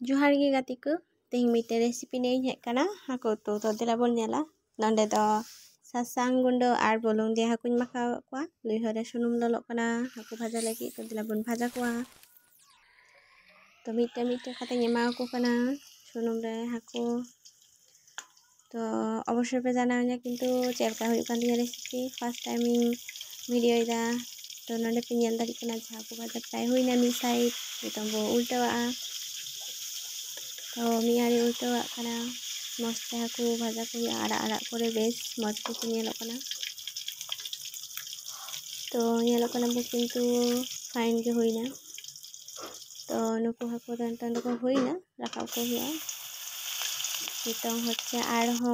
जोहार गे गाती को तेहिं मिटे रेसिपी नहीं है कना हाको तो दिला बोल नेला नंदे दो सासांग गुंडो आर बोलुंग दे हाकुन माखा kwa लुई हरे सुनुम ललो कना हाको भाजा लगी तो दिला बोन भाजा kwa तो मिटे खाते nyema को कना सुनुम रे हाको तो अवश्य पे जाना है किंतु चेलका हुई कान दिया रेसिपी फर्स्ट टाइम वीडियो इदा तो नंदे पे नेल दाड़ी कना हाको भाजा प्राय हुई ना मी साइड नितों बो उल्टा तो मियारी उल्टा कना मस्ते हाको भाजा को आड़ा आड़ा करे बेस मज को नेलो कना तो नेलो कना बो किंतु फाइन के हुई ना तो नुको हाको तन को हुई ना राखाव को हुआ नितों होच्छे आर हो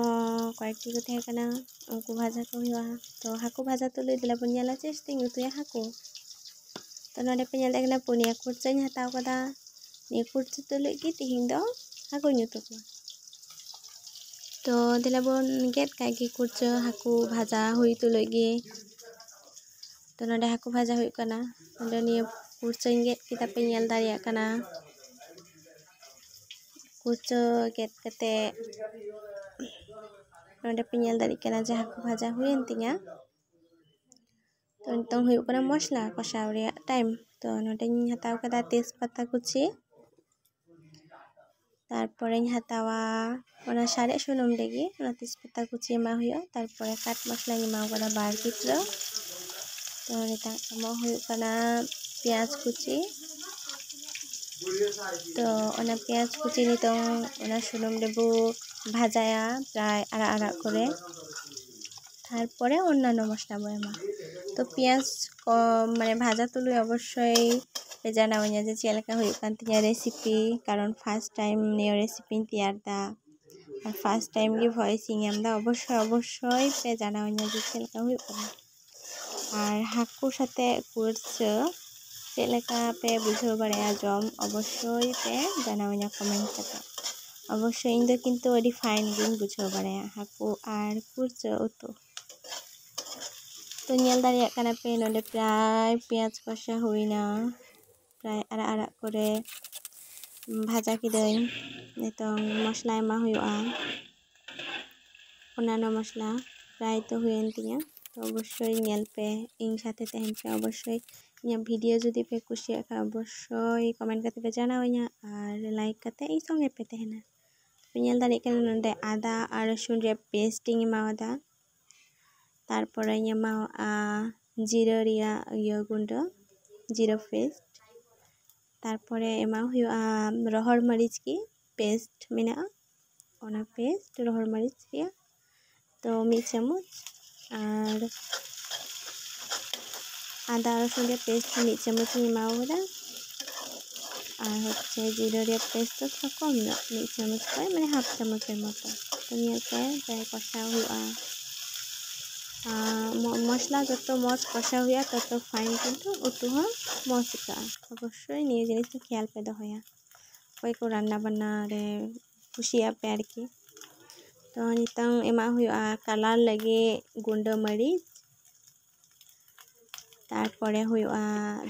कयेकटी को तहे कना उनको भाजा को हुआ तो हाको भाजा तो लई दिला बन नेला चेस्टिंग उतुया हाको तो नोडे पे नेल देखना पुनिया कुर्चाኝ हताव कदा नि कुर्चा तो लगी तिहिं दो हाको nyutu को तो दिला बन गेट कागी कुर्चा हाको भाजा हुई तो लगी तो नोडे हाको भाजा हुई कना नोडे नि कुर्चाኝ गेट kita पे नेल दारिया कना कुर्चा गेट कते नोडे पे नेल दारि कना जे हाको भाजा हुयेन तिnya तो नितों हुई कना मसला कषाव रे टाइम तो नोडे हताव कदा तेजपाता कुची तारपरे हतावा ओना सारे सुनुम देगी ओना तेजपाता कुची एमा हुयो तारपरे काट मसला एमा कना बार कित्र तो निता एमा हुयो कना प्याज कुची तो ओना प्याज कुची नितों ओना सुनुम देबो भाजाया प्राय आड़ा आड़ा करे तारपरे अन्यान्य मसला बो एमा तो प्याज को माने भाजा तुलुई अवश्यई पे जानावኛ जे चेलका हुई कान तिnya रेसिपी कारण फर्स्ट टाइम नियो रेसिपी तैयार दा और फर्स्ट टाइम गे वॉइसिंग एम दा अवश्य पे जानावኛ जे चेलका हुई काना और हाको साथे कुर्चो चेलका पे बुझो बाड़ाया जम अवश्य पे जानावኛ कमेंट कते अवश्य इन दो किंतु अडी फाइन गिन बुझो बाड़ाया हाको और कुर्चो उतु तो नेल दारिया कना पे नोडे प्राय प्याज कषा हुईना प्राय आड़ा आड़ा करे भाजा किदई नितों मसला एमा हुआ अन्यान्य मसला प्राय तो हुएन तिnya तो अवश्य नेल पे इन साथे तहन पे अवश्य इnya वीडियो जदि पे कुसिया का अवश्य कमेंट कते पे जानावኛ और लाइक कते इ संगे पे तहना तो नेल दारि कना नोडे आदा और रसुन रे पेस्टिंग एमावदा तारपरे एमाव जीरा रिया यो गुंडो जीरा पेस्ट तारपरे एमाव हुआ रहर मरीच की पेस्ट मेना ओना पेस्ट रहर मरीच रिया तो 1 चामच और आदा रसुन रे पेस्ट 1 चामच एमावदा और होच्छे जीरा रे पेस्ट तो कम ना 1 चामच को माने हाफ चामच मतो तो निया पे प्राय कषा हुआ मसला जो मज कषा हुआ तत फाइन किंतु उतु हो मज का अवश्य निये जिनिस ख्याल पे दहया कोई को रान्ना बान्ना रे कुसिया पे आरकी तो नितों एमा हुआ कलर लगे गुंडो मरीच तारपरे हुआ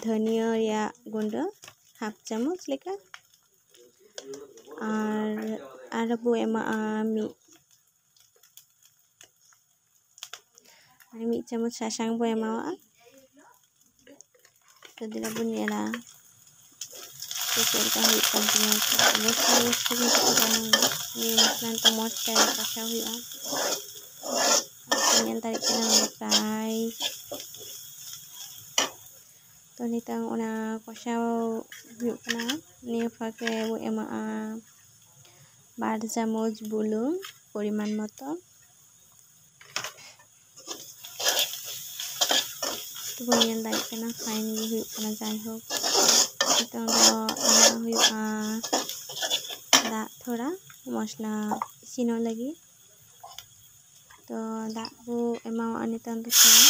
धनिया रिया गुंडो हाफ चामच लेका और बो एमा मी चामच सासांग बो एमावा तो दिला बन नेला तो चेलका हुई कान तिnya अवश्य ये मसला तो मस्त कषा हुआ नेल दारि कना प्राय तो नितों ओना कषा हुई कना निया फाके बो एमा 2 चामच बुलुंग परिमाण मतो तो नेल दारि कना फाइन गे हुई कना जाय हो नितों दो एमा हुआ दा थोड़ा मसला इसिनो लगी तो दा को एमा नितों तो थोड़ा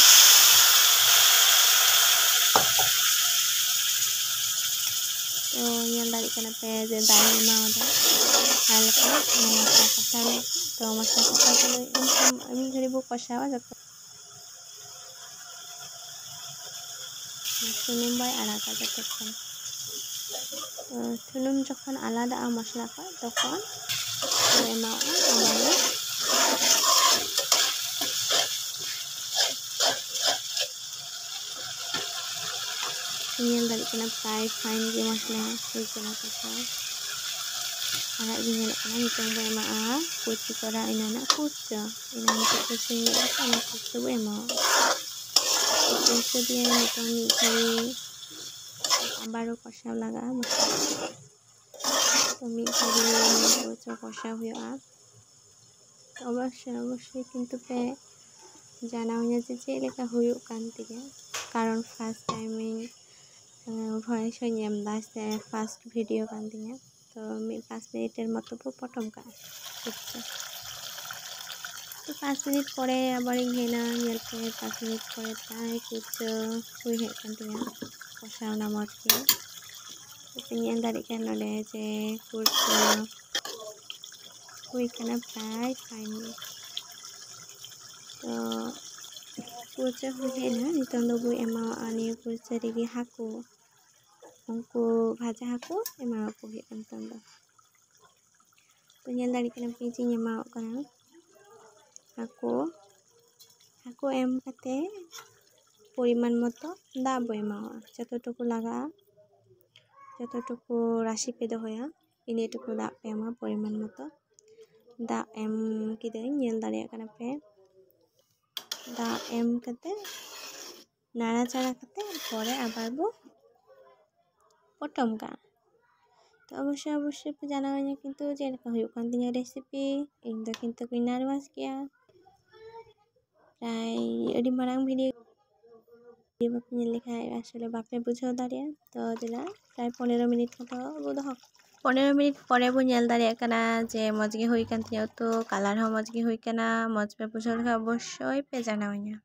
तो नेल दारि कना पे जे दाल एमावदा हल्का मसला कषा तो मसला कषा तो एमी घड़ी बो कषावा जब सुनुम बाय आड़ा का जब ᱥᱩᱱᱩᱢ ᱡᱚᱠᱷᱚᱱ ᱟᱞᱟᱫᱟᱜᱼᱟ ᱢᱚᱥᱞᱟ ᱠᱷᱚᱱ ᱛᱚᱠᱷᱚᱱ ᱵᱚ ᱮᱢᱟᱣᱟᱜᱼᱟ ᱟᱵᱟᱨ ᱧᱮᱞ ᱫᱟᱲᱮᱭᱟᱜ ᱠᱟᱱᱟ ᱯᱨᱟᱭ ᱯᱷᱟইᱱ ᱜᱮ ᱢᱚᱥᱞᱟ ᱦᱩᱭ ᱠᱟᱱᱟ ᱠᱚᱥᱟᱣ ᱟᱲᱟᱜ ᱜᱮ ᱧᱮᱞᱚᱜ ᱠᱟᱱᱟ ᱱᱤᱛᱚᱝ ᱵᱚ ᱮᱢᱟᱜᱼᱟ ᱠᱩᱪᱤ ᱠᱚᱨᱟ ᱮᱱᱟᱱᱟᱜ ᱠᱩᱪᱟᱹ ᱱᱤᱛᱚᱜ ᱠᱩᱪᱟᱹ ᱧᱮᱞᱚᱜ ᱠᱟᱱᱟ ᱚᱱᱟ ᱠᱩᱪᱟᱹ ᱵᱚ ᱮᱢᱟᱣᱟᱜᱼᱟ ᱠᱩᱪᱟᱹ দিয়ে ᱱᱤᱛᱚᱝ ᱢᱤᱫ ᱜᱷᱟᱹᱲᱤ আবারও কষাও লাগাᱜᱼᱟ মশলা তো ᱢᱤᱫ ᱜᱷᱟᱹᱲᱤ কষাও ᱦᱩᱭᱩᱜᱼᱟ তো অবশ্যই কিন্তু ᱯᱮ জানাওᱧᱟ যে ᱪᱮᱫ ᱞᱮᱠᱟ ᱦᱩᱭᱩᱜ ᱠᱟᱱ ᱛᱤᱧᱟᱹ কারণ ফার্স্ট টাইমিং ভয়েস হয়ে এমদা সে ফার্স্ট ভিডিও কান তিᱧᱟ তো 5 মিনিটের মতো বো পটম কাᱜᱼᱟ তো 5 মিনিট পরে আবার ঘেনা ñelpe 5 মিনিট পরে প্রায় কুচো ᱦᱩᱭ ᱦᱮᱡ ᱠᱟᱱ ᱛᱤᱧᱟ কষাᱣᱱᱟ ᱢᱚᱡᱽ ᱜᱮ তো ñᱮᱞ ᱫᱟᱲᱮᱭᱟᱜ ᱠᱟᱱᱟ ᱱᱚᱰᱮ ᱡᱮ কুচো ᱦᱩᱭ ᱠᱟᱱᱟ প্রায় 5 মিনিট তো কুচো ᱦᱩᱭ ᱦᱮᱡ ᱮᱱᱟ ᱱᱤᱛᱚᱝ ᱫᱚ ᱵᱚ ᱮᱢᱟᱣᱟᱜᱼᱟ ᱱᱤᱭᱟᱹ কুচো ᱨᱮᱜᱮ ᱦᱟᱹᱠᱩ उनको भाजा हाको एमावको हुᱭᱩᱜᱼᱟ ᱱᱤᱛᱚᱝ ᱫᱚ तो ñᱮᱞ ᱫᱟᱲᱮᱭᱟᱜ ᱠᱟᱱᱟ ᱯᱮ ᱡᱮ एमावᱟᱜ ᱠᱟᱱᱟ हाको एम कते परिमाण मतो दाग बो एमावᱟᱜᱼᱟ যতটুকু লাগাᱜᱼᱟ যতটুকু রাশি पे দহয়া ইনেটুকু দাগ पे एमा परिमाण मतो दाग एम किदाᱹᱧ ñᱮᱞ दाड़ियाᱜ ᱠᱟᱱᱟ ᱯᱮ दाग एम कते नाड़ा चाड़ा कते परे आबार बो पटम का तो अवश्य पे जानावᱧᱟ किंतु चेक लेका हुयुग कान तिᱧा रेसिपी ᱤᱧ ᱫᱚ किंतु को नार्भास गया प्राय अड़ी मारांग भिडियो बापे ñel लेखाय आसले बापे बुझाव दाड़िया तो दिला प्राय 15 मिनिट मतो बो दो 15 मिनिट परे बो ñel दाड़ियाᱜ kana जे मज गे हुई कान तिᱧा तो कलर हो मज गे हुई kana मज पे बुझाव लेखा अवश्य पे जानावᱧa।